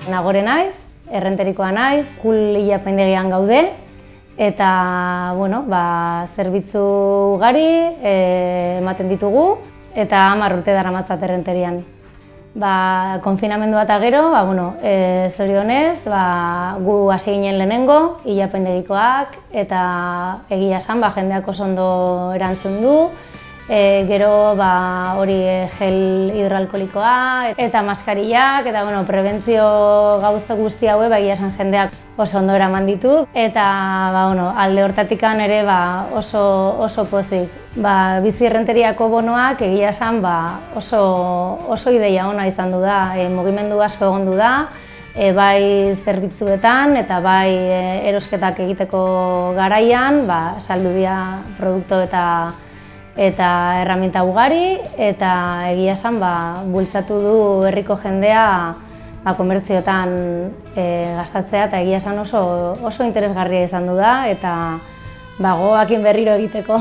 Nagore naiz, errenterikoa naiz, kul ilapaindegian gaude, eta zerbitzu ugari ematen ditugu, eta 10 urte daramatzat errenterian. Konfinamendua eta gero, zorionez, gu hasi ginen lehenengo, ilapaindegikoak, eta egia esan jendeak oso ondo erantzun du. Gero hori gel hidroalkoholikoa eta maskarillak eta prebentzio gauza guzti hauek egia esan jendeak oso ondo eraman ditu eta alde hortatikan ere oso pozik. Bizi errenteriako bonoak egia esan oso ideia ona izan du da, mugimendu asko egondu da, bai zerbitzuetan eta bai erosketak egiteko garaian, saldu dira produktu eta erraminta ugari, eta egia esan bultzatu du herriko jendea komertzioetan gastatzea, eta egia esan oso interesgarria izan du da, eta gogoakin berriro egiteko.